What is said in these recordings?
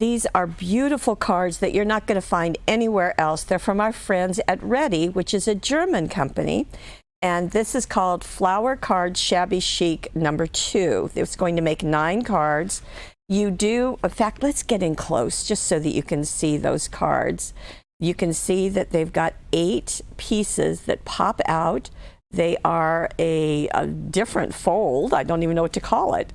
These are beautiful cards that you're not going to find anywhere else. They're from our friends at Ready, which is a German company. And this is called Flower Card Shabby Chic number 2. It's going to make 9 cards. You do, in fact, let's get in close just so that you can see those cards. You can see that they've got 8 pieces that pop out. They are a different fold. I don't even know what to call it.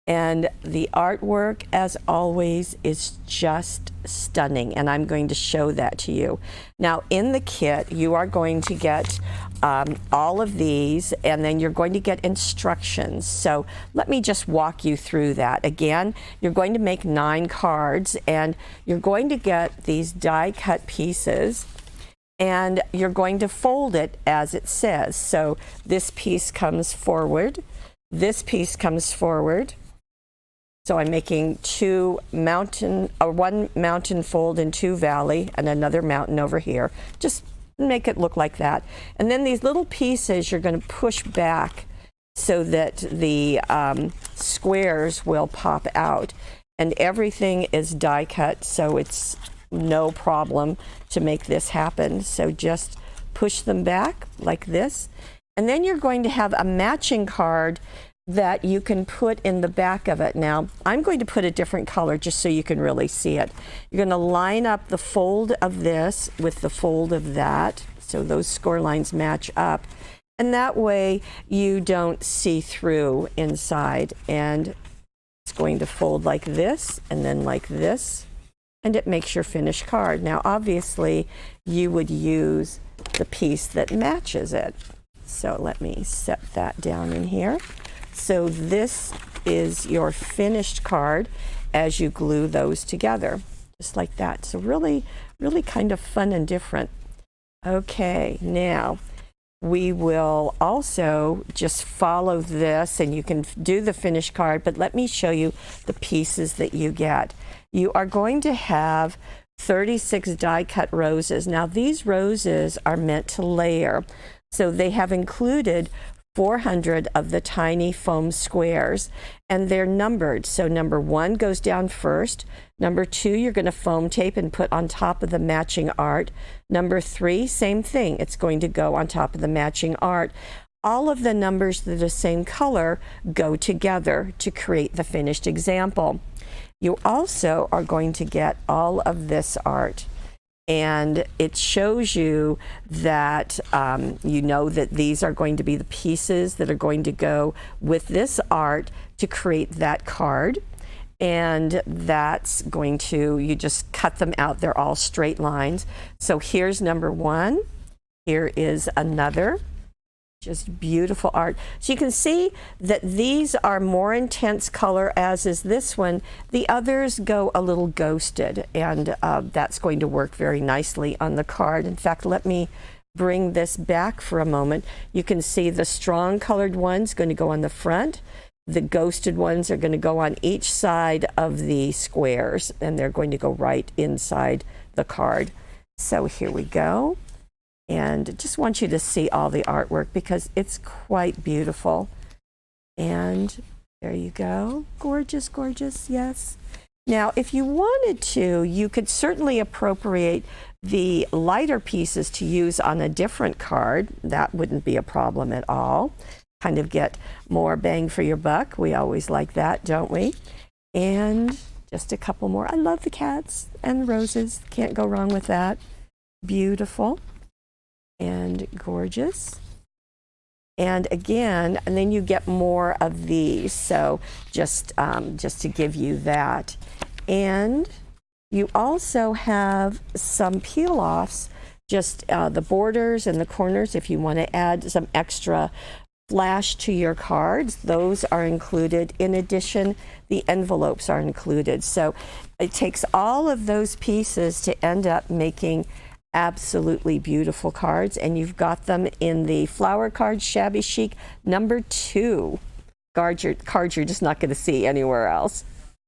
And the artwork, as always, is just stunning, and I'm going to show that to you. Now, in the kit, you are going to get all of these, and then you're going to get instructions. So let me just walk you through that. Again, you're going to make 9 cards, and you're going to get these die-cut pieces, and you're going to fold it as it says. So this piece comes forward, this piece comes forward. So I'm making 1 mountain fold and 2 valley and another mountain over here. Just make it look like that. And then these little pieces you're going to push back so that the squares will pop out. And everything is die cut, so it's no problem to make this happen. So just push them back like this. And then you're going to have a matching card that you can put in the back of it. Now, I'm going to put a different color just so you can really see it. You're going to line up the fold of this with the fold of that, so those score lines match up. And that way you don't see through inside. And it's going to fold like this and then like this, and it makes your finished card. Now, obviously, you would use the piece that matches it. So let me set that down in here. So this is your finished card as you glue those together, just like that. So really, really kind of fun and different. Okay, now we will also just follow this, and you can do the finished card, but let me show you the pieces that you get. You are going to have 36 die-cut roses. Now, these roses are meant to layer, so they have included 400 of the tiny foam squares, and they're numbered. So number 1 goes down first. Number 2, you're going to foam tape and put on top of the matching art. Number 3, same thing. It's going to go on top of the matching art. All of the numbers that are the same color go together to create the finished example. You also are going to get all of this art. And it shows you that you know that these are going to be the pieces that are going to go with this art to create that card. And that's going to, you just cut them out. They're all straight lines. So here's number 1. Here is another. Just beautiful art. So you can see that these are more intense color, as is this one. The others go a little ghosted, and that's going to work very nicely on the card. In fact, let me bring this back for a moment. You can see the strong colored ones going to go on the front. The ghosted ones are going to go on each side of the squares, and they're going to go right inside the card. So here we go. And just want you to see all the artwork because it's quite beautiful. And there you go. Gorgeous, gorgeous, yes. Now, if you wanted to, you could certainly appropriate the lighter pieces to use on a different card. That wouldn't be a problem at all. Kind of get more bang for your buck. We always like that, don't we? And just a couple more. I love the cats and the roses. Can't go wrong with that. Beautiful. And gorgeous. And again, and then you get more of these. So just to give you that. And you also have some peel-offs, just the borders and the corners. If you want to add some extra flash to your cards, those are included. In addition, the envelopes are included. So it takes all of those pieces to end up making absolutely beautiful cards, and you've got them in the Flower Card Shabby Chic number 2 cards you're just not going to see anywhere else.